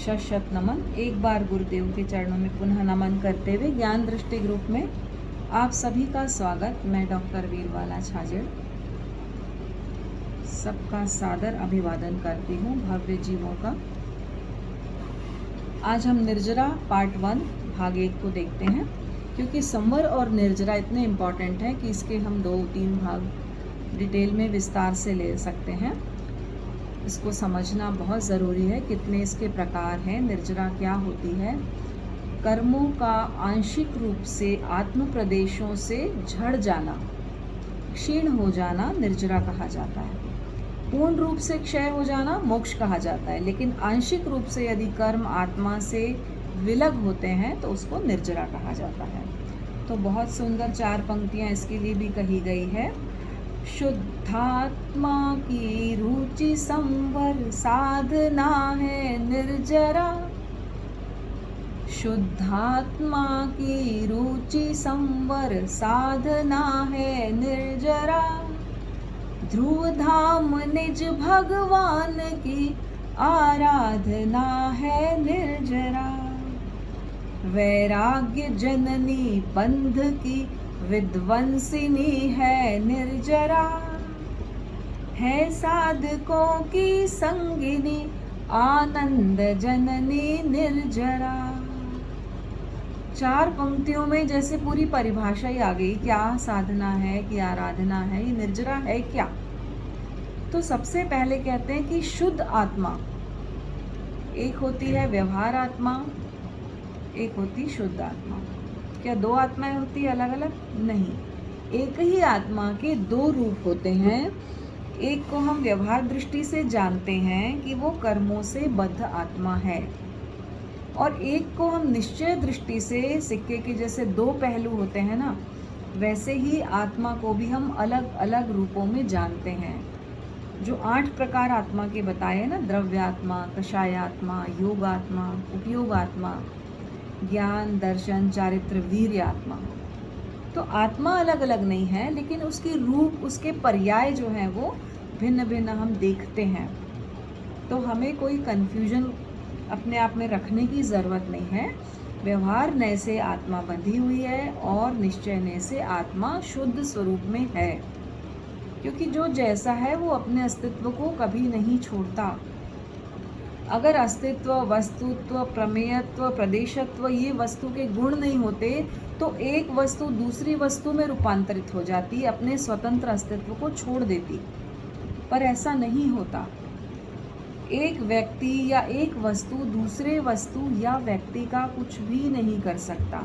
शत शत नमन। एक बार गुरुदेव के चरणों में पुनः नमन करते हुए ज्ञान दृष्टि ग्रुप में आप सभी का स्वागत। मैं डॉक्टर वीरवाला छाजेड़ सबका सादर अभिवादन करती हूँ, भव्य जीवों का। आज हम निर्जरा पार्ट 1 भाग 1 को देखते हैं, क्योंकि संवर और निर्जरा इतने इम्पॉर्टेंट हैं कि इसके हम 2-3 भाग डिटेल में विस्तार से ले सकते हैं। इसको समझना बहुत ज़रूरी है। कितने इसके प्रकार हैं, निर्जरा क्या होती है। कर्मों का आंशिक रूप से आत्म प्रदेशों से झड़ जाना, क्षीण हो जाना निर्जरा कहा जाता है। पूर्ण रूप से क्षय हो जाना मोक्ष कहा जाता है, लेकिन आंशिक रूप से यदि कर्म आत्मा से विलग होते हैं तो उसको निर्जरा कहा जाता है। तो बहुत सुंदर 4 पंक्तियाँ इसके लिए भी कही गई है। शुद्धात्मा की रुचि संवर साधना है निर्जरा। शुद्धात्मा की रुचि संवर साधना है निर्जरा। ध्रुव धाम निज भगवान की आराधना है निर्जरा। वैराग्य जननी बंध की विध्वंसिनी है निर्जरा। है साधकों की संगिनी आनंद जननी निर्जरा। 4 पंक्तियों में जैसे पूरी परिभाषा ही आ गई, क्या साधना है, क्या आराधना है, ये निर्जरा है क्या। तो सबसे पहले कहते हैं कि शुद्ध आत्मा, एक होती है व्यवहार आत्मा, एक होती शुद्ध आत्मा। क्या 2 आत्माएं होती है अलग अलग? नहीं, एक ही आत्मा के 2 रूप होते हैं। एक को हम व्यवहार दृष्टि से जानते हैं कि वो कर्मों से बद्ध आत्मा है, और एक को हम निश्चय दृष्टि से, सिक्के के जैसे 2 पहलू होते हैं ना, वैसे ही आत्मा को भी हम अलग अलग रूपों में जानते हैं। जो 8 प्रकार आत्मा के बताए ना, द्रव्यात्मा, कषायात्मा, योगात्मा, उपयोगात्मा, ज्ञान, दर्शन, चारित्र, वीर्य आत्मा। तो आत्मा अलग अलग नहीं है, लेकिन उसकी रूप, उसके पर्याय जो हैं वो भिन्न भिन्न हम देखते हैं। तो हमें कोई कन्फ्यूजन अपने आप में रखने की ज़रूरत नहीं है। व्यवहार नय से आत्मा बंधी हुई है और निश्चय नय से आत्मा शुद्ध स्वरूप में है, क्योंकि जो जैसा है वो अपने अस्तित्व को कभी नहीं छोड़ता। अगर अस्तित्व, वस्तुत्व, प्रमेयत्व, प्रदेशत्व ये वस्तु के गुण नहीं होते तो एक वस्तु दूसरी वस्तु में रूपांतरित हो जाती, अपने स्वतंत्र अस्तित्व को छोड़ देती। पर ऐसा नहीं होता। एक व्यक्ति या एक वस्तु दूसरे वस्तु या व्यक्ति का कुछ भी नहीं कर सकता।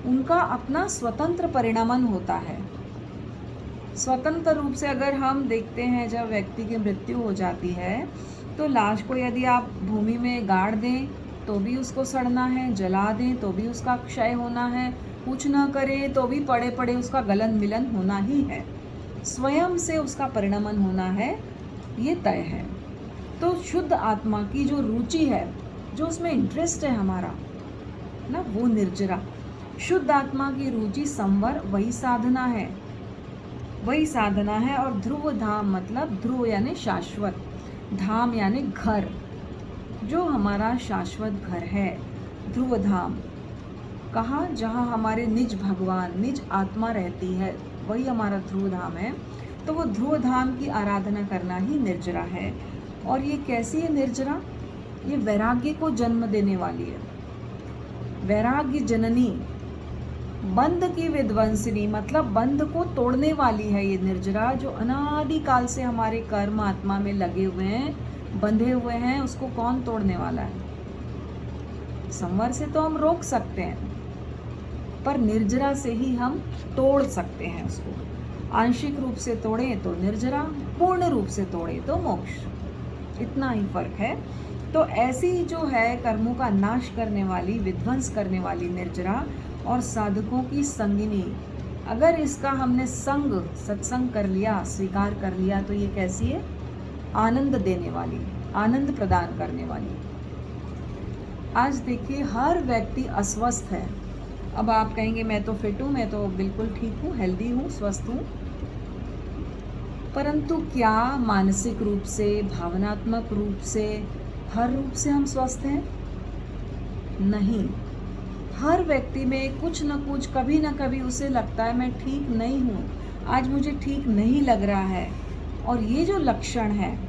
उनका अपना स्वतंत्र परिणमन होता है। स्वतंत्र रूप से अगर हम देखते हैं, जब व्यक्ति की मृत्यु हो जाती है तो लाश को यदि आप भूमि में गाड़ दें तो भी उसको सड़ना है, जला दें तो भी उसका क्षय होना है, कुछ ना करें तो भी पड़े पड़े उसका गलन मिलन होना ही है। स्वयं से उसका परिणमन होना है, ये तय है। तो शुद्ध आत्मा की जो रुचि है, जो उसमें इंटरेस्ट है हमारा ना, वो निर्जरा। शुद्ध आत्मा की रुचि संवर, वही साधना है, वही साधना है। और ध्रुव धाम मतलब ध्रुव यानी शाश्वत, धाम यानी घर, जो हमारा शाश्वत घर है। ध्रुव धाम कहाँ? जहाँ हमारे निज भगवान, निज आत्मा रहती है, वही हमारा ध्रुव धाम है। तो वो ध्रुव धाम की आराधना करना ही निर्जरा है। और ये कैसी है निर्जरा? ये वैराग्य को जन्म देने वाली है। वैराग्य जननी, बंध की विध्वंसिनी मतलब बंध को तोड़ने वाली है ये निर्जरा, जो अनादि काल से हमारे कर्म आत्मा में लगे हुए हैं, बंधे हुए हैं। उसको कौन तोड़ने वाला है? संवर से तो हम रोक सकते हैं, पर निर्जरा से ही हम तोड़ सकते हैं उसको। आंशिक रूप से तोड़े तो निर्जरा, पूर्ण रूप से तोड़े तो मोक्ष, इतना ही फर्क है। तो ऐसी जो है कर्मों का नाश करने वाली, विध्वंस करने वाली निर्जरा और साधकों की संगिनी, अगर इसका हमने संग, सत्संग कर लिया, स्वीकार कर लिया, तो ये कैसी है? आनंद देने वाली, आनंद प्रदान करने वाली। आज देखिए हर व्यक्ति अस्वस्थ है। अब आप कहेंगे मैं तो फिट हूँ, मैं तो बिल्कुल ठीक हूँ, हेल्दी हूँ, स्वस्थ हूँ, परंतु क्या मानसिक रूप से, भावनात्मक रूप से हर रूप से हम स्वस्थ हैं? नहीं। हर व्यक्ति में कुछ न कुछ, कभी न कभी उसे लगता है मैं ठीक नहीं हूँ, आज मुझे ठीक नहीं लग रहा है। और ये जो लक्षण है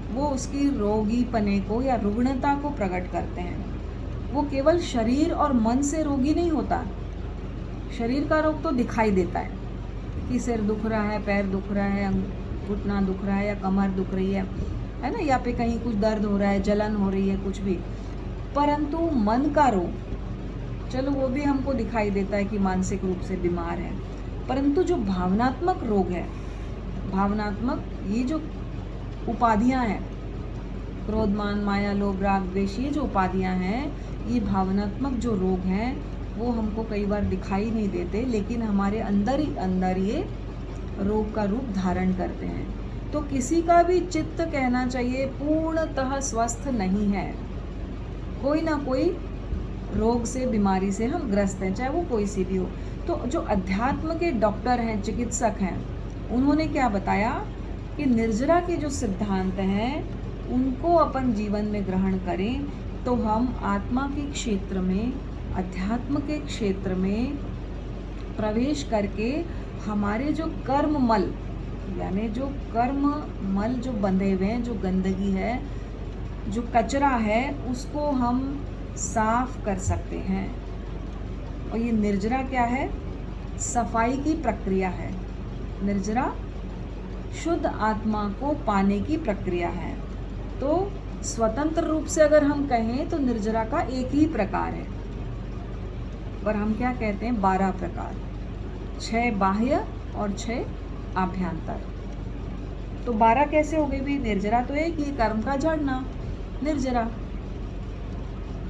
वो उसकी रोगीपने को या रुग्णता को प्रकट करते हैं। वो केवल शरीर और मन से रोगी नहीं होता। शरीर का रोग तो दिखाई देता है कि सिर दुख रहा है, पैर दुख रहा है, घुटना दुख रहा है या कमर दुख रही है ना, या पे कहीं कुछ दर्द हो रहा है, जलन हो रही है, कुछ भी। परंतु मन का रोग, चलो वो भी हमको दिखाई देता है कि मानसिक रूप से बीमार है, परंतु जो भावनात्मक रोग है, भावनात्मक ये जो उपाधियां हैं, क्रोध, मान, माया, लोभ, राग, द्वेष, ये जो उपाधियां हैं, ये भावनात्मक जो रोग हैं, वो हमको कई बार दिखाई नहीं देते, लेकिन हमारे अंदर ही अंदर ये रोग का रूप धारण करते हैं। तो किसी का भी चित्त कहना चाहिए पूर्णतः स्वस्थ नहीं है। कोई ना कोई रोग से, बीमारी से हम ग्रस्त हैं, चाहे वो कोई सी भी हो। तो जो अध्यात्म के डॉक्टर हैं, चिकित्सक हैं, उन्होंने क्या बताया कि निर्जरा के जो सिद्धांत हैं उनको अपन जीवन में ग्रहण करें तो हम आत्मा के क्षेत्र में, अध्यात्म के क्षेत्र में प्रवेश करके हमारे जो कर्म मल, यानी जो कर्म मल जो बंधे हुए हैं, जो गंदगी है, जो कचरा है, उसको हम साफ कर सकते हैं। और ये निर्जरा क्या है? सफाई की प्रक्रिया है। निर्जरा शुद्ध आत्मा को पाने की प्रक्रिया है। तो स्वतंत्र रूप से अगर हम कहें तो निर्जरा का एक ही प्रकार है, पर हम क्या कहते हैं 12 प्रकार, 6 बाह्य और 6 आभ्यंतर। तो 12 कैसे हो गई भी? निर्जरा तो एक ही, कर्म का झड़ना निर्जरा।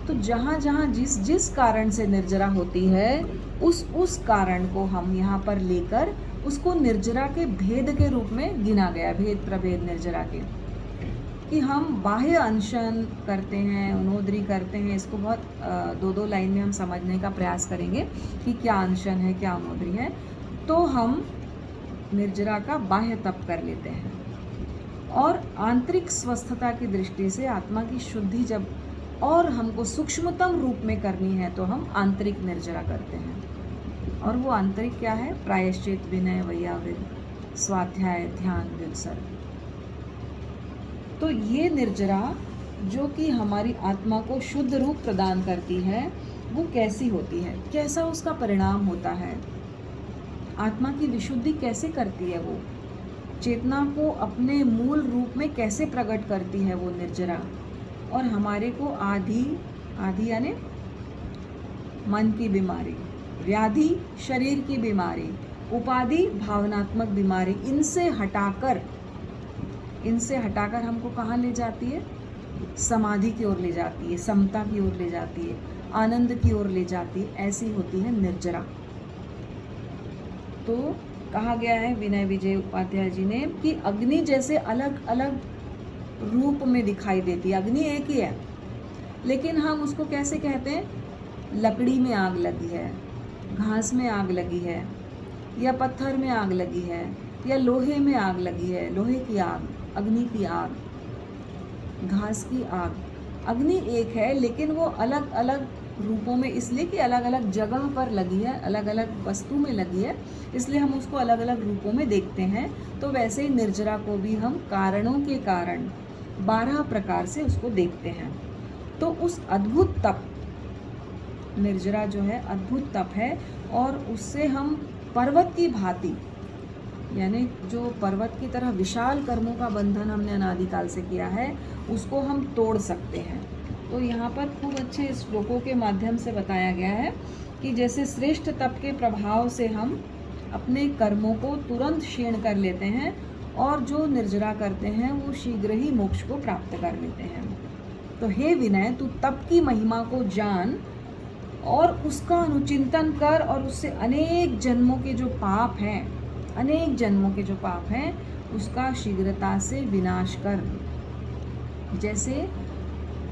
तो जहाँ जहाँ जिस जिस कारण से निर्जरा होती है, उस कारण को हम यहाँ पर लेकर उसको निर्जरा के भेद के रूप में गिना गया, भेद प्रभेद निर्जरा के, कि हम बाह्य अनशन करते हैं, उन्नोदरी करते हैं। इसको बहुत 2-2 लाइन में हम समझने का प्रयास करेंगे कि क्या अनशन है, क्या उन्नोदरी है। तो हम निर्जरा का बाह्य तप कर लेते हैं, और आंतरिक स्वस्थता की दृष्टि से आत्मा की शुद्धि जब और हमको सूक्ष्मतम रूप में करनी है तो हम आंतरिक निर्जरा करते हैं। और वो आंतरिक क्या है? प्रायश्चित, विनय, वैयाविर, स्वाध्याय, ध्यान, विसर्ग। तो ये निर्जरा जो कि हमारी आत्मा को शुद्ध रूप प्रदान करती है, वो कैसी होती है, कैसा उसका परिणाम होता है, आत्मा की विशुद्धि कैसे करती है, वो चेतना को अपने मूल रूप में कैसे प्रकट करती है वो निर्जरा, और हमारे को आदि यानी मन की बीमारी, व्याधि शरीर की बीमारी, उपाधि भावनात्मक बीमारी, इनसे हटाकर हमको कहाँ ले जाती है? समाधि की ओर ले जाती है, समता की ओर ले जाती है, आनंद की ओर ले जाती है। ऐसी होती है निर्जरा। तो कहा गया है विनय विजय उपाध्याय जी ने कि अग्नि जैसे अलग अलग रूप में दिखाई देती है। अग्नि एक ही है, लेकिन हम उसको कैसे कहते हैं? लकड़ी में आग लगी है, घास में आग लगी है, या पत्थर में आग लगी है, या लोहे में आग लगी है, लोहे की आग, अग्नि की आग, घास की आग। अग्नि एक है, लेकिन वो अलग अलग रूपों में, इसलिए कि अलग अलग जगह पर लगी है, अलग अलग वस्तु में लगी है, इसलिए हम उसको अलग अलग रूपों में देखते हैं। तो वैसे ही निर्जरा को भी हम कारणों के कारण 12 प्रकार से उसको देखते हैं। तो उस अद्भुत तप, निर्जरा जो है अद्भुत तप है, और उससे हम पर्वत की भांति, यानी जो पर्वत की तरह विशाल कर्मों का बंधन हमने अनादिकाल से किया है, उसको हम तोड़ सकते हैं। तो यहाँ पर खूब अच्छे श्लोकों के माध्यम से बताया गया है कि जैसे श्रेष्ठ तप के प्रभाव से हम अपने कर्मों को तुरंत क्षीण कर लेते हैं, और जो निर्जरा करते हैं वो शीघ्र ही मोक्ष को प्राप्त कर लेते हैं। तो हे विनय, तू तप की महिमा को जान और उसका अनुचिंतन कर, और उससे अनेक जन्मों के जो पाप हैं, उसका शीघ्रता से विनाश कर। जैसे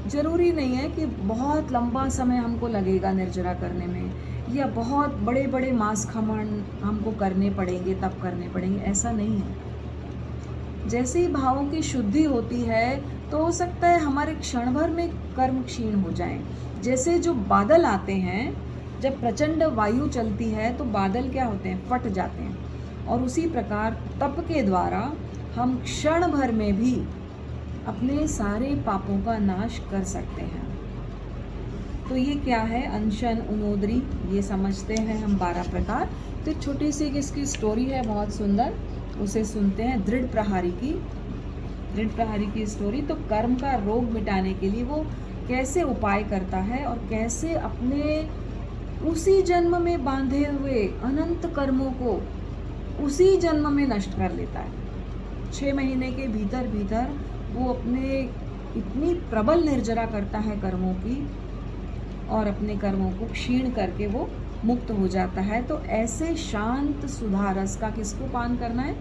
जरूरी नहीं है कि बहुत लंबा समय हमको लगेगा निर्जरा करने में, या बहुत बड़े बड़े मास खमन हमको करने पड़ेंगे, तप करने पड़ेंगे, ऐसा नहीं है। जैसे ही भावों की शुद्धि होती है तो हो सकता है हमारे क्षण भर में कर्म क्षीण हो जाएं। जैसे जो बादल आते हैं, जब प्रचंड वायु चलती है तो बादल क्या होते हैं, फट जाते हैं। और उसी प्रकार तप के द्वारा हम क्षण भर में भी अपने सारे पापों का नाश कर सकते हैं। तो ये क्या है, अनशन, उनोदरी, ये समझते हैं हम 12 प्रकार। तो छोटी सी इसकी स्टोरी है बहुत सुंदर, उसे सुनते हैं। दृढ़ प्रहारी की स्टोरी। तो कर्म का रोग मिटाने के लिए वो कैसे उपाय करता है और कैसे अपने उसी जन्म में बांधे हुए अनंत कर्मों को उसी जन्म में नष्ट कर लेता है। 6 महीने के भीतर भीतर वो अपने इतनी प्रबल निर्जरा करता है कर्मों की, और अपने कर्मों को क्षीण करके वो मुक्त हो जाता है। तो ऐसे शांत सुधारस का किसको पान करना है,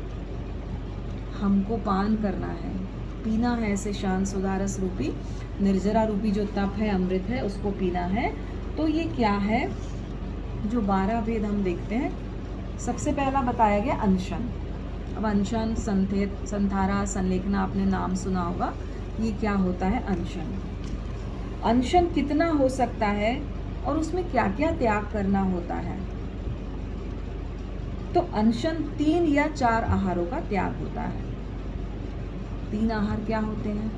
हमको पान करना है, पीना है। ऐसे शांत सुधारस रूपी निर्जरा रूपी जो तप है, अमृत है, उसको पीना है। तो ये क्या है, जो 12 भेद हम देखते हैं। सबसे पहला बताया गया अनशन। अब अनशन, संथारा, संलेखना, आपने नाम सुना होगा। ये क्या होता है अनशन। अनशन कितना हो सकता है और उसमें क्या क्या त्याग करना होता है। तो अनशन 3 या 4 आहारों का त्याग होता है। 3 आहार क्या होते हैं,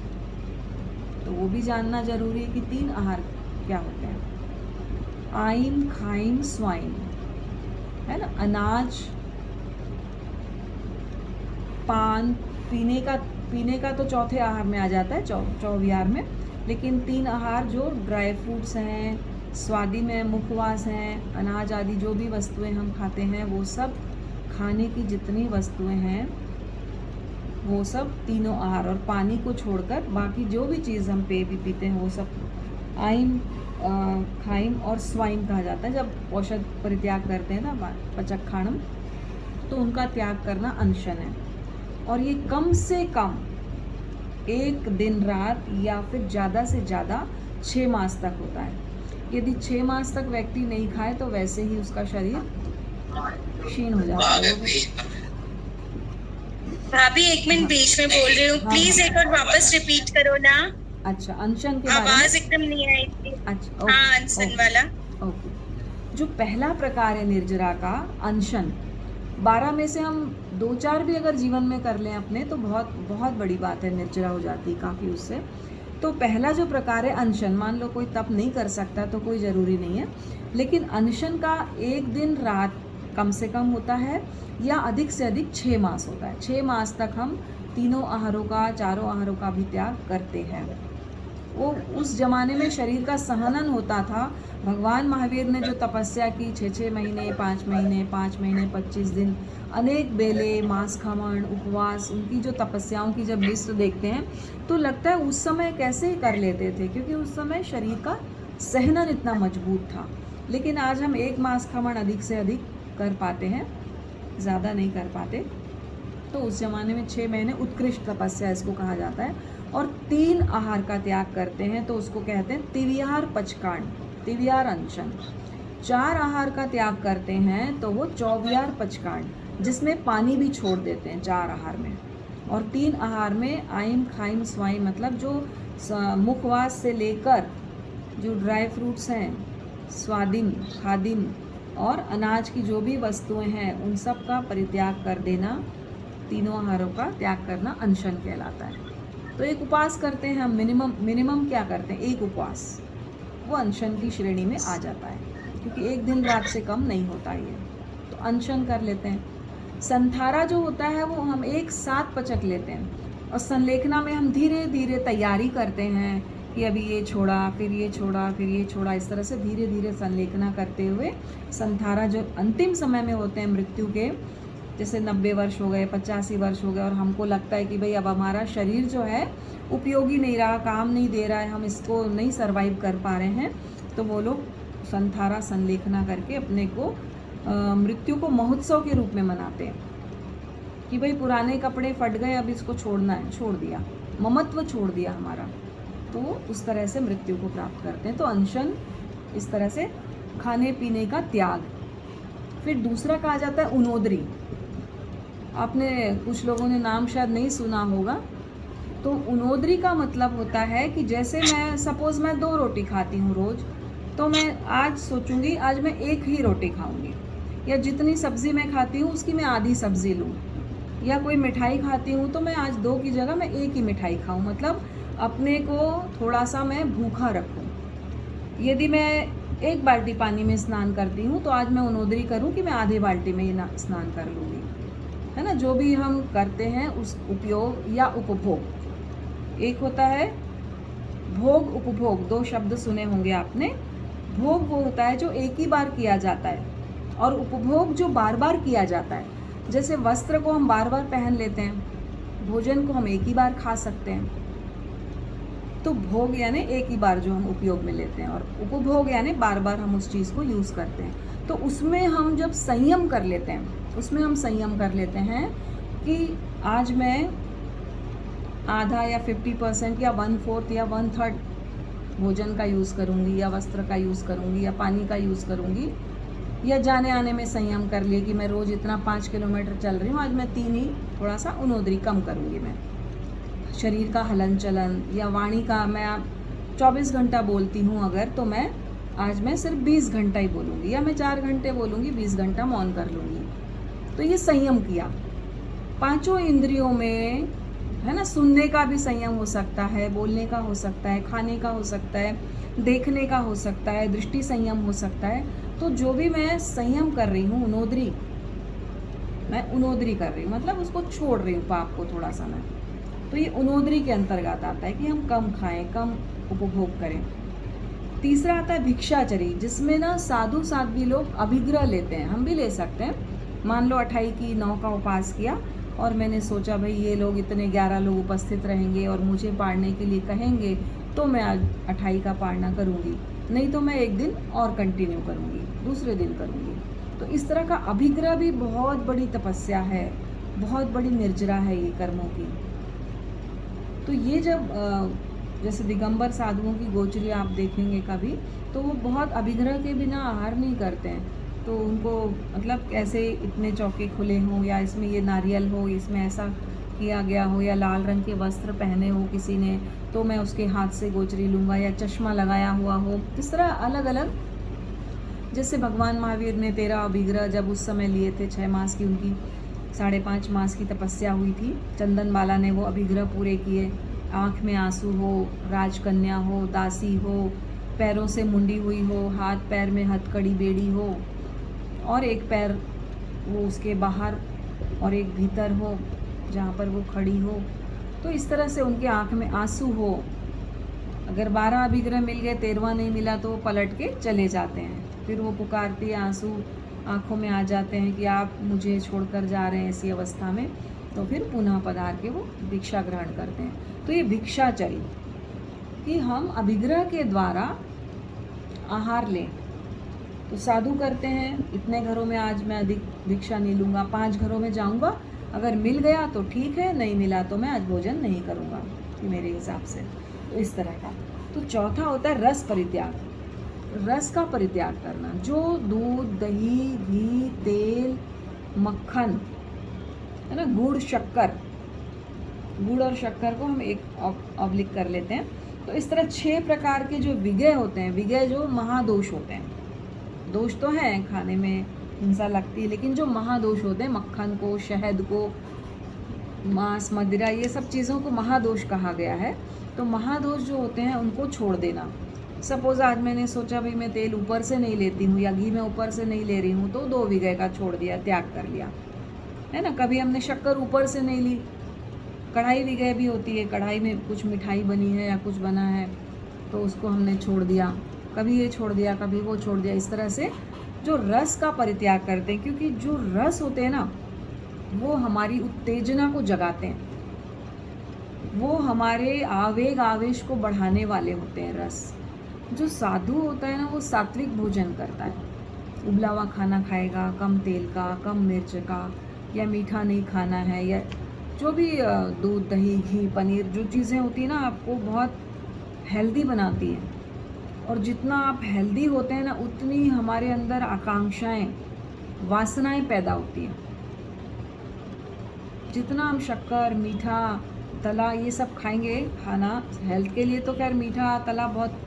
तो वो भी जानना जरूरी है कि 3 आहार क्या होते हैं। आइम, खाइम, स्वाइम, है ना। अनाज, पान, पीने का तो चौथे आहार में आ जाता है, चौविहार में। लेकिन 3 आहार जो ड्राई फ्रूट्स हैं, स्वादि में मुखवास हैं, अनाज आदि जो भी वस्तुएं हम खाते हैं, वो सब खाने की जितनी वस्तुएं हैं वो सब तीनों आहार, और पानी को छोड़कर बाकी जो भी चीज़ हम पेय भी पीते हैं वो सब आइम, खाइम और स्वाइम कहा जाता है। जब औषध परित्याग करते हैं ना, पचक खाणम, तो उनका त्याग करना अनशन है। और ये कम से कम 1 दिन रात या फिर ज़्यादा से ज़्यादा 6 मास तक होता है। यदि 6 मास तक व्यक्ति नहीं खाए तो वैसे ही उसका शरीर क्षीण हो जाता है। भाभी 1 मिनट बीच में बोल रही हूँ, प्लीज एक बार वापस रिपीट करो ना। अच्छा, अनशन के बारे में आवाज एकदम नहीं आई थी। अच्छा, हाँ, अनशन वाला। ओके। जो पहला प्रकार है निर्जरा का, अनशन, 12 में से हम 2-4 भी अगर जीवन में कर लें अपने, तो बहुत बहुत बड़ी बात है, निर्जरा हो जाती है काफ़ी उससे। तो पहला जो प्रकार है अनशन, मान लो कोई तप नहीं कर सकता तो कोई ज़रूरी नहीं है, लेकिन अनशन का 1 दिन रात कम से कम होता है या अधिक से अधिक 6 मास होता है। 6 मास तक हम तीनों आहारों का, चारों आहारों का भी त्याग करते हैं। वो उस जमाने में शरीर का सहनन होता था। भगवान महावीर ने जो तपस्या की 6-6 महीने, 5 महीने, 5 महीने, 25 दिन, अनेक बेले, मांस खमन, उपवास, उनकी जो तपस्याओं की जब लिस्ट देखते हैं तो लगता है उस समय कैसे कर लेते थे, क्योंकि उस समय शरीर का सहनन इतना मजबूत था। लेकिन आज हम 1 मांस खमन अधिक से अधिक कर पाते हैं, ज़्यादा नहीं कर पाते। तो उस जमाने में 6 महीने उत्कृष्ट तपस्या इसको कहा जाता है। और 3 आहार का त्याग करते हैं तो उसको कहते हैं तिविहार पचकांड, तिविहार अनशन। 4 आहार का त्याग करते हैं तो वो चौविहार पचकांड, जिसमें पानी भी छोड़ देते हैं 4 आहार में। और 3 आहार में आइम, खाइम, स्वाइम, मतलब जो मुखवास से लेकर जो ड्राई फ्रूट्स हैं, स्वादिम, खादिम और अनाज की जो भी वस्तुएं हैं, उन सब का परित्याग कर देना, तीनों आहारों का त्याग करना अनशन कहलाता है। तो एक उपवास करते हैं हम, मिनिमम क्या करते हैं, एक उपवास, वो अनशन की श्रेणी में आ जाता है, क्योंकि 1 दिन रात से कम नहीं होता ये, तो अनशन कर लेते हैं। संथारा जो होता है वो हम एक साथ पचक लेते हैं, और संलेखना में हम धीरे धीरे तैयारी करते हैं कि अभी ये छोड़ा, फिर ये छोड़ा, फिर ये छोड़ा, इस तरह से धीरे धीरे संलेखना करते हुए संथारा जो अंतिम समय में होते हैं मृत्यु के, जैसे 90 वर्ष हो गए, 85 वर्ष हो गए, और हमको लगता है कि भाई अब हमारा शरीर जो है उपयोगी नहीं रहा, काम नहीं दे रहा है, हम इसको नहीं सर्वाइव कर पा रहे हैं, तो वो लोग संथारा, संलेखना करके अपने को मृत्यु को महोत्सव के रूप में मनाते हैं कि भाई पुराने कपड़े फट गए, अब इसको छोड़ना है, छोड़ दिया, ममत्व छोड़ दिया हमारा। तो उस तरह से मृत्यु को प्राप्त करते हैं। तो अनशन इस तरह से खाने पीने का त्याग। फिर दूसरा कहा जाता है उनोदरी। आपने कुछ लोगों ने नाम शायद नहीं सुना होगा, तो उनोदरी का मतलब होता है कि जैसे मैं सपोज़ मैं 2 रोटी खाती हूँ रोज़, तो मैं आज सोचूंगी आज मैं 1 ही रोटी खाऊंगी, या जितनी सब्ज़ी मैं खाती हूँ उसकी मैं आधी सब्ज़ी लूँ, या कोई मिठाई खाती हूँ तो मैं आज 2 की जगह मैं 1 ही मिठाई खाऊँ। मतलब अपने को थोड़ा सा मैं भूखा रखूँ। यदि मैं 1 बाल्टी पानी में स्नान करती हूँ तो आज मैं उनोदरी करूँ कि मैं आधे बाल्टी में ही स्नान कर लूँगी, है ना। जो भी हम करते हैं उस उपयोग या उपभोग, एक होता है भोग, उपभोग, 2 शब्द सुने होंगे आपने। भोग वो होता है जो एक ही बार किया जाता है, और उपभोग जो बार बार किया जाता है। जैसे वस्त्र को हम बार बार पहन लेते हैं, भोजन को हम एक ही बार खा सकते हैं। तो भोग यानी एक ही बार जो हम उपयोग में लेते हैं, और उपभोग यानी बार बार हम उस चीज़ को यूज़ करते हैं। तो उसमें हम जब संयम कर लेते हैं, उसमें हम संयम कर लेते हैं कि आज मैं आधा या 50% या 1/4 या 1/3 भोजन का यूज़ करूँगी, या वस्त्र का यूज़ करूँगी, या पानी का यूज़ करूँगी, या जाने आने में संयम कर लिए कि मैं रोज़ इतना 5 किलोमीटर चल रही हूँ, आज मैं 3 ही थोड़ा सा उनोदरी कम करूँगी। मैं शरीर का हलन चलन या वाणी का, मैं 24 घंटा बोलती हूँ अगर, तो मैं आज मैं सिर्फ 20 घंटा ही बोलूँगी, या मैं 4 घंटे बोलूँगी, 20 घंटा मौन कर लूँगी। तो ये संयम किया। 5 इंद्रियों में, है ना, सुनने का भी संयम हो सकता है, बोलने का हो सकता है, खाने का हो सकता है, देखने का हो सकता है, दृष्टि संयम हो सकता है। तो जो भी मैं संयम कर रही हूँ, उनोदरी, मैं उनोदरी कर रही हूँ, मतलब उसको छोड़ रही हूँ पाप को थोड़ा सा मैं, तो ये उनोदरी के अंतर्गत आता है कि हम कम खाएं, कम उपभोग करें। तीसरा आता है भिक्षाचरी, जिसमें ना साधु साध्वी लोग अभिग्रह लेते हैं, हम भी ले सकते हैं। मान लो 28 की 9 का उपास किया, और मैंने सोचा भाई ये लोग इतने 11 लोग उपस्थित रहेंगे और मुझे पाढ़ने के लिए कहेंगे, तो मैं आज 28 का पाढ़ना करूँगी, नहीं तो मैं एक दिन और कंटिन्यू करूँगी, दूसरे दिन करूँगी। तो इस तरह का अभिग्रह भी बहुत बड़ी तपस्या है, बहुत बड़ी निर्जरा है ये कर्मों की। तो ये जब जैसे दिगंबर साधुओं की गोचरी आप देखेंगे कभी, तो वो बहुत अभिग्रह के बिना आहार नहीं करते हैं। तो उनको मतलब कैसे इतने चौके खुले हों, या इसमें ये नारियल हो, इसमें ऐसा किया गया हो, या लाल रंग के वस्त्र पहने हो किसी ने, तो मैं उसके हाथ से गोचरी लूँगा, या चश्मा लगाया हुआ हो, इस तरह अलग अलग। जैसे भगवान महावीर ने 13 अभिग्रह जब उस समय लिए थे, 6 मास की उनकी 5.5 मास की तपस्या हुई थी, चंदन बाला ने वो अभिग्रह पूरे किए। आँख में आंसू हो, राजकन्या हो, दासी हो, पैरों से मुंडी हुई हो, हाथ पैर में हथकड़ी बेड़ी हो, और एक पैर वो उसके बाहर और एक भीतर हो जहाँ पर वो खड़ी हो। तो इस तरह से उनके आँख में आंसू हो। अगर 12 अभिग्रह मिल गए, 13वां नहीं मिला, तो वो पलट के चले जाते हैं। फिर वो पुकारती है, आंसू आँखों में आ जाते हैं कि आप मुझे छोड़कर जा रहे हैं ऐसी अवस्था में, तो फिर पुनः पधार के वो भिक्षा ग्रहण करते हैं। तो ये भिक्षाचरी कि हम अभिग्रह के द्वारा आहार लें। तो साधु करते हैं, इतने घरों में आज मैं अधिक भिक्षा नहीं लूँगा, 5 घरों में जाऊँगा, अगर मिल गया तो ठीक है, नहीं मिला तो मैं आज भोजन नहीं करूँगा, ये मेरे हिसाब से। तो इस तरह का। तो चौथा होता है रस परित्याग, रस का परित्याग करना। जो दूध, दही, घी, तेल, मक्खन, है ना, गुड़, शक्कर, गुड़ और शक्कर को हम एक ऑब्लिक कर लेते हैं। तो इस तरह 6 प्रकार के जो विगय होते हैं, विगय जो महादोष होते हैं, दोष तो हैं, खाने में हिंसा लगती है, लेकिन जो महादोष होते हैं, मक्खन को, शहद को, मांस, मदिरा, ये सब चीज़ों को महादोष कहा गया है। तो महादोष जो होते हैं उनको छोड़ देना। सपोज़ आज मैंने सोचा भाई मैं तेल ऊपर से नहीं लेती हूँ, या घी मैं ऊपर से नहीं ले रही हूँ, तो 2 विगय का छोड़ दिया, त्याग कर लिया, है ना। कभी हमने शक्कर ऊपर से नहीं ली, कढ़ाई विगय भी होती है, कढ़ाई में कुछ मिठाई बनी है या कुछ बना है, तो उसको हमने छोड़ दिया, कभी ये छोड़ दिया, कभी वो छोड़ दिया। इस तरह से जो रस का परित्याग करते हैं, क्योंकि जो रस होते हैं ना, वो हमारी उत्तेजना को जगाते हैं, वो हमारे आवेग आवेश को बढ़ाने वाले होते हैं रस। जो साधु होता है ना, वो सात्विक भोजन करता है, उबला हुआ खाना खाएगा, कम तेल का, कम मिर्च का, या मीठा नहीं खाना है, या जो भी दूध, दही, घी, पनीर, जो चीज़ें होती हैं ना, आपको बहुत हेल्दी बनाती हैं। और जितना आप हेल्दी होते हैं ना, उतनी हमारे अंदर आकांक्षाएं, वासनाएं पैदा होती हैं। जितना हम शक्कर, मीठा, तला ये सब खाएंगे खाना हेल्थ के लिए तो खैर मीठा तला बहुत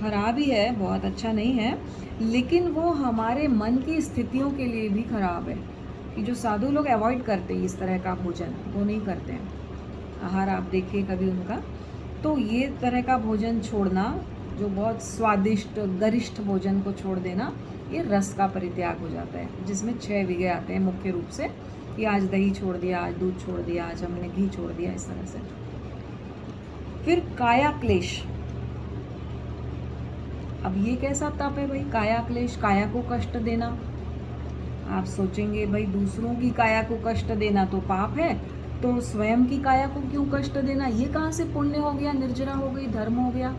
ख़राब ही है, बहुत अच्छा नहीं है, लेकिन वो हमारे मन की स्थितियों के लिए भी ख़राब है कि जो साधु लोग अवॉइड करते हैं इस तरह का भोजन, वो नहीं करते हैं। आहार आप देखिए कभी उनका, तो ये तरह का भोजन छोड़ना, जो बहुत स्वादिष्ट गरिष्ठ भोजन को छोड़ देना, ये रस का परित्याग हो जाता है, जिसमें 6 विघ्न आते हैं मुख्य रूप से कि आज दही छोड़ दिया, आज दूध छोड़ दिया, आज हमने घी छोड़ दिया, इस तरह से। फिर काया क्लेश। अब ये कैसा तप है भाई, काया क्लेश, काया को कष्ट देना। आप सोचेंगे भाई दूसरों की काया को कष्ट देना तो पाप है, तो स्वयं की काया को क्यों कष्ट देना, ये कहाँ से पुण्य हो गया, निर्जरा हो गई, धर्म हो गया।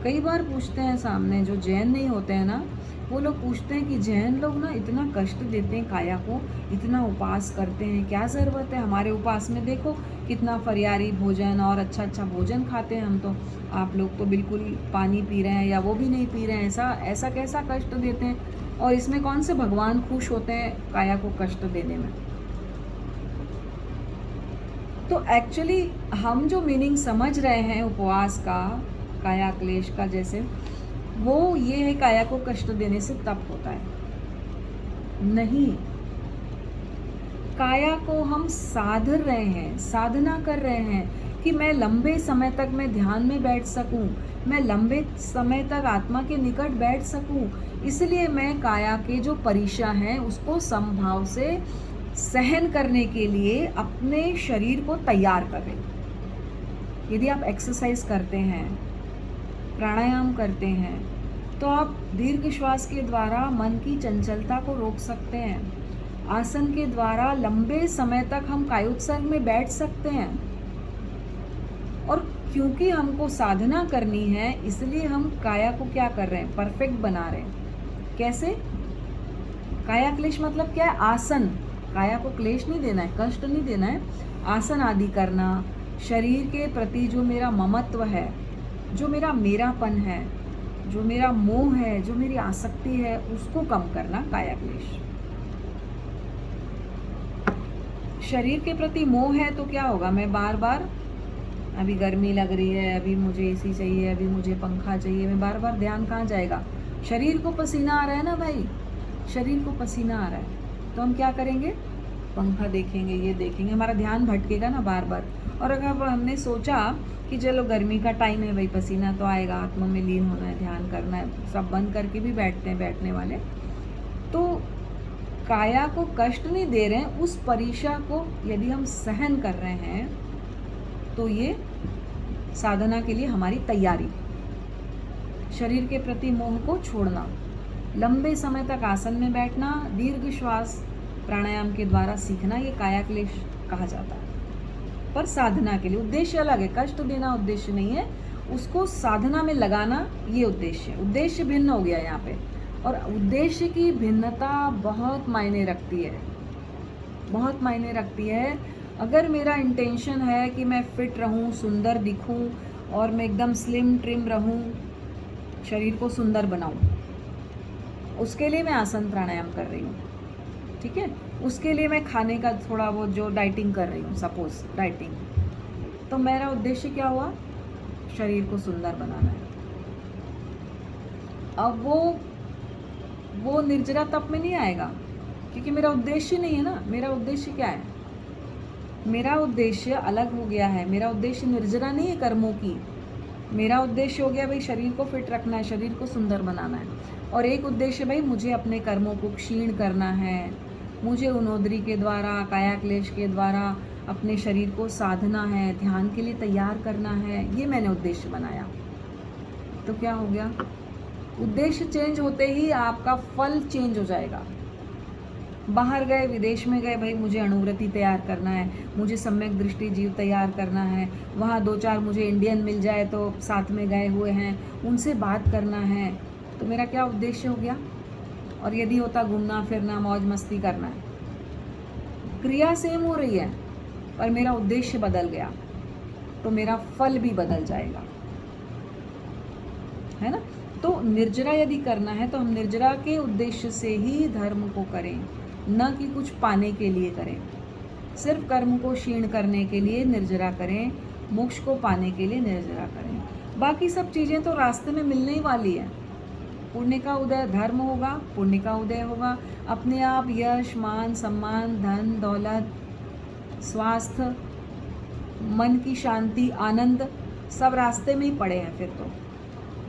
कई बार पूछते हैं सामने जो जैन नहीं होते हैं ना, वो लोग पूछते हैं कि जैन लोग ना इतना कष्ट देते हैं काया को, इतना उपास करते हैं, क्या ज़रूरत है, हमारे उपास में देखो कितना फरियारी भोजन और अच्छा अच्छा भोजन खाते हैं हम तो, आप लोग तो बिल्कुल पानी पी रहे हैं या वो भी नहीं पी रहे हैं, ऐसा कैसा कष्ट देते हैं, और इसमें कौन से भगवान खुश होते हैं काया को कष्ट देने में। तो एक्चुअली हम जो मीनिंग समझ रहे हैं उपवास का, काया क्लेश का, जैसे वो ये है काया को कष्ट देने से तप होता है, नहीं। काया को हम साध रहे हैं, साधना कर रहे हैं कि मैं लंबे समय तक मैं ध्यान में बैठ सकूं, मैं लंबे समय तक आत्मा के निकट बैठ सकूं, इसलिए मैं काया के जो परीक्षा हैं उसको समभाव से सहन करने के लिए अपने शरीर को तैयार कर रहे हैं। यदि आप एक्सरसाइज करते हैं, प्राणायाम करते हैं, तो आप दीर्घ श्वास के द्वारा मन की चंचलता को रोक सकते हैं। आसन के द्वारा लंबे समय तक हम कायोत्सर्ग में बैठ सकते हैं। और क्योंकि हमको साधना करनी है, इसलिए हम काया को क्या कर रहे हैं, परफेक्ट बना रहे हैं। कैसे? काया क्लेश मतलब क्या है, आसन। काया को क्लेश नहीं देना है, कष्ट नहीं देना है, आसन आदि करना, शरीर के प्रति जो मेरा ममत्व है, जो मेरा मेरापन है, जो मेरा मोह है, जो मेरी आसक्ति है, उसको कम करना, काया क्लेश। शरीर के प्रति मोह है तो क्या होगा, मैं बार बार, अभी गर्मी लग रही है, अभी मुझे एसी चाहिए, अभी मुझे पंखा चाहिए, मैं बार बार ध्यान कहाँ जाएगा, शरीर को पसीना आ रहा है ना भाई, शरीर को पसीना आ रहा है, तो हम क्या करेंगे, पंखा देखेंगे, ये देखेंगे, हमारा ध्यान भटकेगा ना बार बार। और अगर हमने सोचा कि चलो गर्मी का टाइम है भाई, पसीना तो आएगा, आत्मा में लीन होना है, ध्यान करना है, सब बंद करके भी बैठते हैं बैठने वाले, तो काया को कष्ट नहीं दे रहे हैं, उस परीक्षा को यदि हम सहन कर रहे हैं तो ये साधना के लिए हमारी तैयारी। शरीर के प्रति मोह को छोड़ना, लंबे समय तक आसन में बैठना, दीर्घ श्वास प्राणायाम के द्वारा सीखना, ये काया क्लेश कहा जाता है। पर साधना के लिए, उद्देश्य अलग है, कष्ट देना उद्देश्य नहीं है, उसको साधना में लगाना ये उद्देश्य है। उद्देश्य भिन्न हो गया यहाँ पे, और उद्देश्य की भिन्नता बहुत मायने रखती है, बहुत मायने रखती है। अगर मेरा इंटेंशन है कि मैं फिट रहूं, सुंदर दिखूं, और मैं एकदम स्लिम ट्रिम रहूं, शरीर को सुंदर बनाऊं, उसके लिए मैं आसन प्राणायाम कर रही हूँ, ठीक है, उसके लिए मैं खाने का थोड़ा बहुत जो डाइटिंग कर रही हूँ, सपोज डाइटिंग, तो मेरा उद्देश्य क्या हुआ, शरीर को सुंदर बनाना है। अब वो निर्जरा तप में नहीं आएगा, क्योंकि मेरा उद्देश्य नहीं है ना। मेरा उद्देश्य क्या है, मेरा उद्देश्य अलग हो गया है। मेरा उद्देश्य निर्जरा नहीं है कर्मों की, मेरा उद्देश्य हो गया भाई शरीर को फिट रखना है, शरीर को सुंदर बनाना है। और एक उद्देश्य भाई मुझे अपने कर्मों को क्षीण करना है, मुझे उनोदरी के द्वारा, काया क्लेश के द्वारा अपने शरीर को साधना है, ध्यान के लिए तैयार करना है, ये मैंने उद्देश्य बनाया। तो क्या हो गया, उद्देश्य चेंज होते ही आपका फल चेंज हो जाएगा। बाहर गए, विदेश में गए, भाई मुझे अणुव्रति तैयार करना है, मुझे सम्यक दृष्टि जीव तैयार करना है, वहाँ 2-4 मुझे इंडियन मिल जाए तो साथ में गए हुए हैं, उनसे बात करना है, तो मेरा क्या उद्देश्य हो गया। और यदि होता घूमना फिरना, मौज मस्ती करना है, क्रिया सेम हो रही है पर मेरा उद्देश्य बदल गया, तो मेरा फल भी बदल जाएगा, है ना। तो निर्जरा यदि करना है तो हम निर्जरा के उद्देश्य से ही धर्म को करें, न कि कुछ पाने के लिए करें। सिर्फ कर्म को क्षीण करने के लिए निर्जरा करें, मोक्ष को पाने के लिए निर्जरा करें। बाकी सब चीज़ें तो रास्ते में मिलने ही वाली है। पुण्य का उदय धर्म होगा, पुण्य का उदय होगा, अपने आप यश, मान, सम्मान, धन, दौलत, स्वास्थ्य, मन की शांति, आनंद सब रास्ते में ही पड़े हैं। फिर तो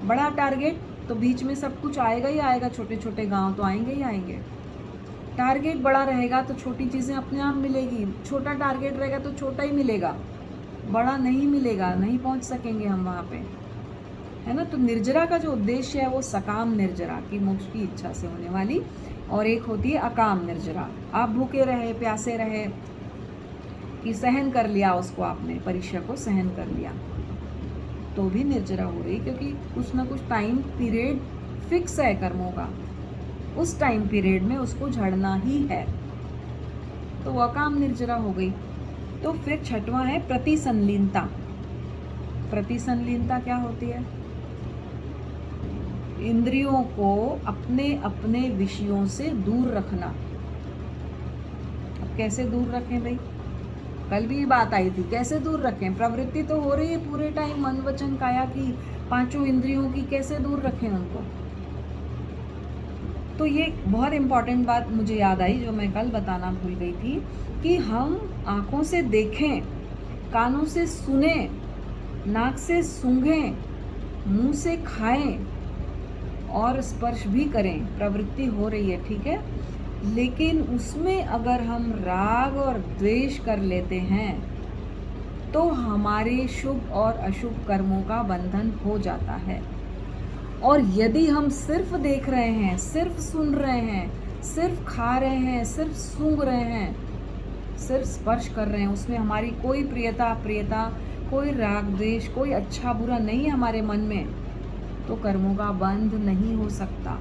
बड़ा टारगेट तो बीच में सब कुछ आएगा ही आएगा, छोटे छोटे गांव तो आएंगे ही आएंगे। टारगेट बड़ा रहेगा तो छोटी चीज़ें अपने आप मिलेगी, छोटा टारगेट रहेगा तो छोटा ही मिलेगा, बड़ा नहीं मिलेगा, नहीं पहुंच सकेंगे हम वहाँ पे, है ना। तो निर्जरा का जो उद्देश्य है वो सकाम निर्जरा की मोक्ष की इच्छा से होने वाली, और एक होती है अकाम निर्जरा। आप भूखे रहे, प्यासे रहे, कि सहन कर लिया उसको, आपने परीक्षा को सहन कर लिया, तो भी निर्जरा हो रही, क्योंकि कुछ ना कुछ टाइम पीरियड फिक्स है कर्मों का, उस टाइम पीरियड में उसको झड़ना ही है, तो वह काम निर्जरा हो गई। तो फिर छठवां है प्रतिसंलीनता। प्रतिसंलीनता क्या होती है? इंद्रियों को अपने अपने विषयों से दूर रखना। अब कैसे दूर रखें भाई? कल भी बात आई थी, कैसे दूर रखें? प्रवृत्ति तो हो रही है पूरे टाइम, मन वचन काया की, पांचों इंद्रियों की, कैसे दूर रखें उनको? तो ये बहुत इम्पॉर्टेंट बात मुझे याद आई जो मैं कल बताना भूल गई थी, कि हम आँखों से देखें, कानों से सुने, नाक से सूंघें, मुंह से खाएं और स्पर्श भी करें। प्रवृत्ति हो रही है, ठीक है, लेकिन उसमें अगर हम राग और द्वेष कर लेते हैं तो हमारे शुभ और अशुभ कर्मों का बंधन हो जाता है। और यदि हम सिर्फ देख रहे हैं, सिर्फ सुन रहे हैं, सिर्फ खा रहे हैं, सिर्फ सूंघ रहे हैं, सिर्फ स्पर्श कर रहे हैं, उसमें हमारी कोई प्रियता अप्रियता, कोई राग द्वेष, कोई अच्छा बुरा नहीं है हमारे मन में, तो कर्मों का बंध नहीं हो सकता,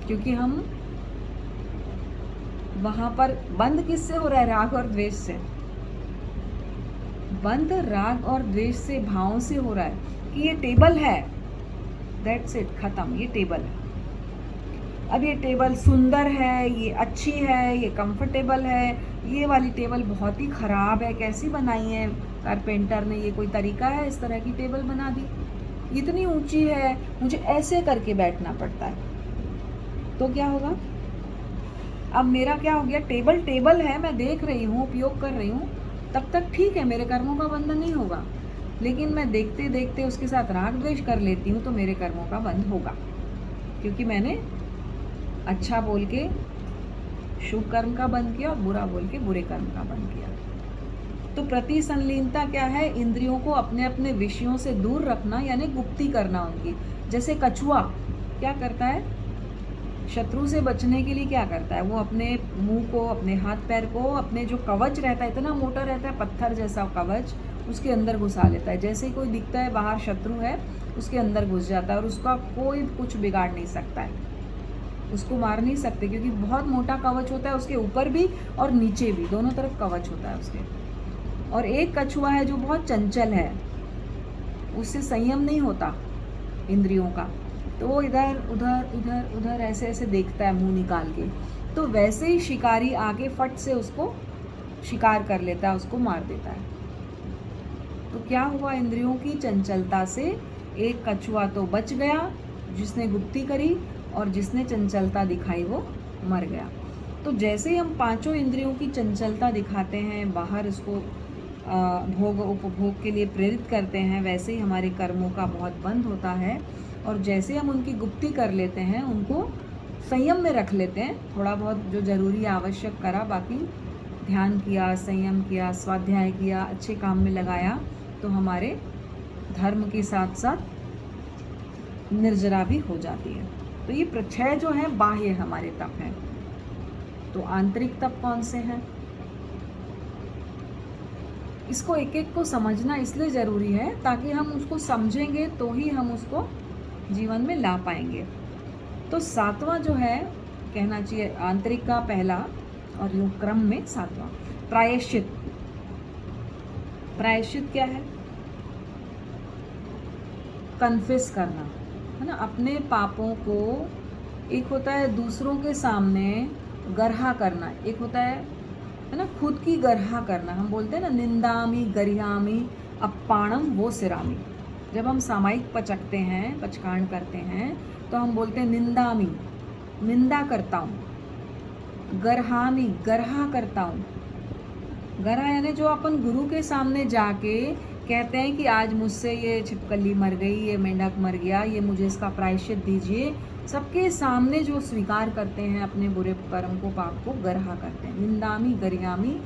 क्योंकि हम वहां पर बंद किससे हो रहा है? राग और द्वेष से। बंद राग और द्वेष से, भावों से हो रहा है कि ये टेबल है, दैट्स इट, खत्म, ये टेबल है। अब ये टेबल सुंदर है, ये अच्छी है, ये कंफर्टेबल है, ये वाली टेबल बहुत ही खराब है, कैसी बनाई है कारपेंटर ने, ये कोई तरीका है इस तरह की टेबल बना दी, इतनी ऊंची है, मुझे ऐसे करके बैठना पड़ता है। तो क्या होगा? अब मेरा क्या हो गया? टेबल टेबल है, मैं देख रही हूँ, उपयोग कर रही हूँ, तब तक ठीक है, मेरे कर्मों का बंधन नहीं होगा। लेकिन मैं देखते देखते उसके साथ राग द्वेष कर लेती हूँ तो मेरे कर्मों का बंध होगा, क्योंकि मैंने अच्छा बोल के शुभ कर्म का बंध किया और बुरा बोल के बुरे कर्म का बंध किया। तो प्रतिसंलीनता क्या है? इंद्रियों को अपने अपने विषयों से दूर रखना, यानी गुप्ती करना उनकी। जैसे कछुआ क्या करता है? शत्रु से बचने के लिए क्या करता है? वो अपने मुंह को, अपने हाथ पैर को, अपने जो कवच रहता है, इतना मोटा रहता है पत्थर जैसा कवच, उसके अंदर घुसा लेता है। जैसे ही कोई दिखता है बाहर शत्रु है, उसके अंदर घुस जाता है और उसका कोई कुछ बिगाड़ नहीं सकता है, उसको मार नहीं सकते, क्योंकि बहुत मोटा कवच होता है उसके ऊपर भी और नीचे भी, दोनों तरफ कवच होता है उसके। और एक कछुआ है जो बहुत चंचल है, उससे संयम नहीं होता इंद्रियों का, तो वो इधर उधर इधर उधर ऐसे ऐसे देखता है मुंह निकाल के, तो वैसे ही शिकारी आके फट से उसको शिकार कर लेता है, उसको मार देता है। तो क्या हुआ? इंद्रियों की चंचलता से एक कछुआ तो बच गया जिसने गुप्ती करी, और जिसने चंचलता दिखाई वो मर गया। तो जैसे ही हम पांचों इंद्रियों की चंचलता दिखाते हैं, बाहर उसको भोग उपभोग के लिए प्रेरित करते हैं, वैसे ही हमारे कर्मों का बहुत बंध होता है। और जैसे हम उनकी गुप्ती कर लेते हैं, उनको संयम में रख लेते हैं, थोड़ा बहुत जो जरूरी आवश्यक करा, बाकी ध्यान किया, संयम किया, स्वाध्याय किया, अच्छे काम में लगाया, तो हमारे धर्म के साथ साथ निर्जरा भी हो जाती है। तो ये प्रक्षय जो है बाह्य हमारे तप हैं। तो आंतरिक तप कौन से हैं? इसको एक एक को समझना इसलिए ज़रूरी है ताकि हम उसको समझेंगे तो ही हम उसको जीवन में ला पाएंगे। तो सातवां जो है, कहना चाहिए आंतरिक का पहला और यूं क्रम में सातवां, प्रायश्चित। प्रायश्चित क्या है? कन्फेस करना, है ना, अपने पापों को। एक होता है दूसरों के सामने गर्हा करना, एक होता है है ना, खुद की गर्हा करना। हम बोलते हैं ना, निंदामी गरियामी अप्पाणम वो सिरामी। जब हम सामायिक पचकते हैं, पचकांड करते हैं, तो हम बोलते हैं निंदामी, निंदा करता हूँ, गर्हामी, गर्हा करता हूँ। गर्हा यानी जो अपन गुरु के सामने जाके कहते हैं कि आज मुझसे ये छिपकली मर गई, ये मेंढक मर गया, ये मुझे इसका प्रायश्चित दीजिए, सबके सामने जो स्वीकार करते हैं अपने बुरे कर्म को, पाप को, गर्हा करते हैं। निंदामी गरियामी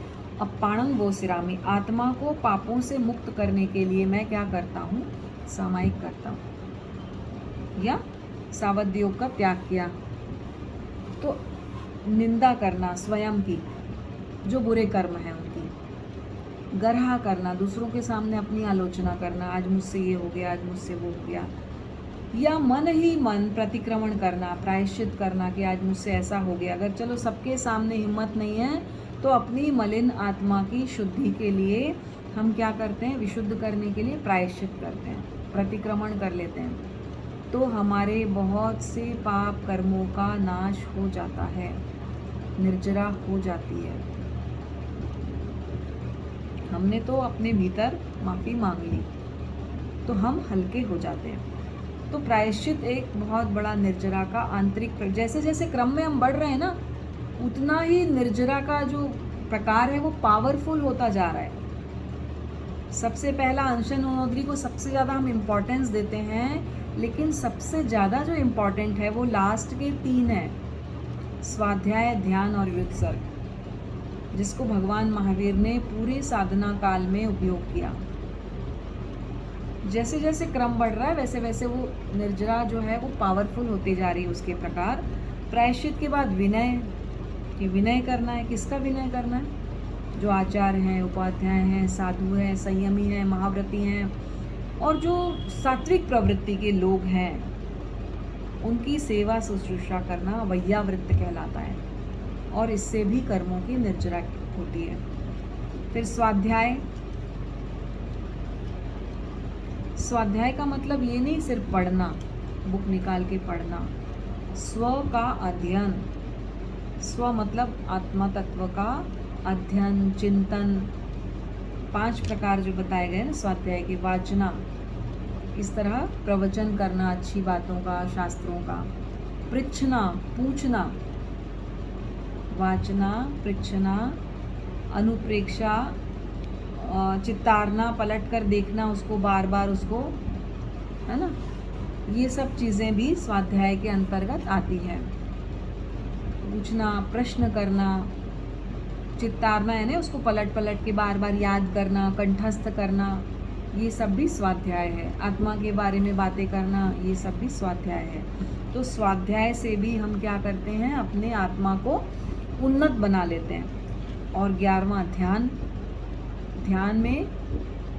अप्पाणम वो सिरामी। आत्मा को पापों से मुक्त करने के लिए मैं क्या करता हूँ, सामायिक करता हूँ या सावध योग का त्याग किया। तो निंदा करना स्वयं की, जो बुरे कर्म हैं उनकी, गर्हा करना, दूसरों के सामने अपनी आलोचना करना, आज मुझसे ये हो गया, आज मुझसे वो हो गया, या मन ही मन प्रतिक्रमण करना, प्रायश्चित करना कि आज मुझसे ऐसा हो गया। अगर चलो सबके सामने हिम्मत नहीं है तो अपनी मलिन आत्मा की शुद्धि के लिए हम क्या करते हैं, विशुद्ध करने के लिए प्रायश्चित करते हैं, प्रतिक्रमण कर लेते हैं। तो हमारे बहुत से पाप कर्मों का नाश हो जाता है, निर्जरा हो जाती है। हमने तो अपने भीतर माफ़ी मांग ली तो हम हल्के हो जाते हैं। तो प्रायश्चित एक बहुत बड़ा निर्जरा का आंतरिक, जैसे जैसे क्रम में हम बढ़ रहे हैं ना, उतना ही निर्जरा का जो प्रकार है वो पावरफुल होता जा रहा है। सबसे पहला अनशन उनोद्री को सबसे ज़्यादा हम इम्पोर्टेंस देते हैं, लेकिन सबसे ज़्यादा जो इम्पोर्टेंट है वो लास्ट के 3 है, स्वाध्याय, ध्यान और व्युत्सर्ग, जिसको भगवान महावीर ने पूरे साधना काल में उपयोग किया। जैसे जैसे क्रम बढ़ रहा है वैसे वैसे वो निर्जरा जो है वो पावरफुल होती जा रही है उसके प्रकार। प्रायश्चित के बाद विनय, कि विनय करना है। किसका विनय करना है? जो आचार्य हैं, उपाध्याय हैं, साधु हैं, संयमी हैं, महाव्रती हैं और जो सात्विक प्रवृत्ति के लोग हैं, उनकी सेवा शुश्रूषा करना वैयावृत्त कहलाता है और इससे भी कर्मों की निर्जरा होती है। फिर स्वाध्याय, स्वाध्याय का मतलब ये नहीं सिर्फ पढ़ना, बुक निकाल के पढ़ना, स्व का अध्ययन। स्व मतलब आत्मा तत्व का अध्ययन, चिंतन, 5 प्रकार जो बताए गए ना स्वाध्याय के। वाचना, इस तरह प्रवचन करना अच्छी बातों का, शास्त्रों का। पृच्छना, पूछना, वाचना, पृच्छना, अनुप्रेक्षा, चित्तारना, पलट कर देखना उसको, बार बार उसको, है ना, ये सब चीज़ें भी स्वाध्याय के अंतर्गत आती है। पूछना, प्रश्न करना, चित्तारना यानी उसको पलट पलट के बार बार याद करना, कंठस्थ करना, ये सब भी स्वाध्याय है। आत्मा के बारे में बातें करना, ये सब भी स्वाध्याय है। तो स्वाध्याय से भी हम क्या करते हैं, अपने आत्मा को उन्नत बना लेते हैं। और 11वां ध्यान। ध्यान में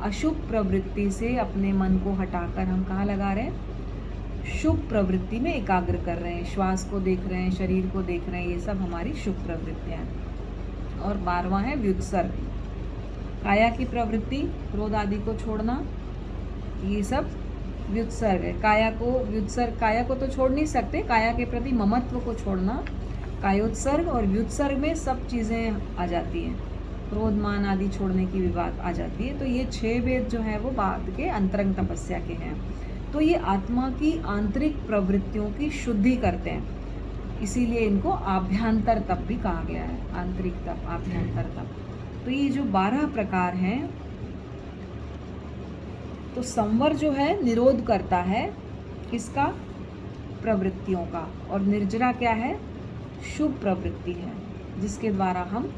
अशुभ प्रवृत्ति से अपने मन को हटाकर हम कहाँ लगा रहे हैं, शुभ प्रवृत्ति में एकाग्र कर रहे हैं। श्वास को देख रहे हैं, शरीर को देख रहे हैं, ये सब हमारी शुभ प्रवृत्तियाँ हैं। और 12वां है व्युत्सर्ग, काया की प्रवृत्ति, क्रोध आदि को छोड़ना, ये सब व्युत्सर्ग है। काया को व्युत्सर्ग, काया को तो छोड़ नहीं सकते, काया के प्रति ममत्व को छोड़ना कायोत्सर्ग, और व्युत्सर्ग में सब चीज़ें आ जाती हैं, क्रोध मान आदि छोड़ने की भी बात आ जाती है। तो ये 6 वेद जो है वो बाद के अंतरंग तपस्या के हैं। तो ये आत्मा की आंतरिक प्रवृत्तियों की शुद्धि करते हैं, इसीलिए इनको आभ्यंतर तप भी कहा गया है, आंतरिक तप, आभ्यंतर तप। तो ये जो 12 प्रकार हैं, तो संवर जो है निरोध करता है किसका, प्रवृत्तियों का, और निर्जरा क्या है, शुभ प्रवृत्ति है, जिसके द्वारा हम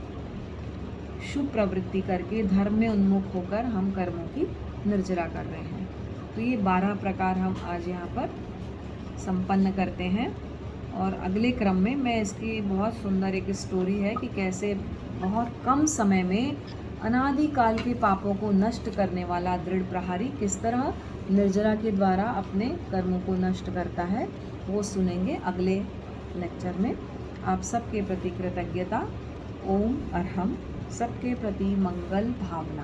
शुभ प्रवृत्ति करके धर्म में उन्मुख होकर हम कर्मों की निर्जरा कर रहे हैं। तो ये 12 प्रकार हम आज यहाँ पर संपन्न करते हैं। और अगले क्रम में मैं इसकी बहुत सुंदर एक स्टोरी है कि कैसे बहुत कम समय में अनादिकाल के पापों को नष्ट करने वाला दृढ़ प्रहारी किस तरह निर्जरा के द्वारा अपने कर्मों को नष्ट करता है, वो सुनेंगे अगले लेक्चर में। आप सबके प्रति कृतज्ञता। ओम अरहम। सबके प्रति मंगल भावना।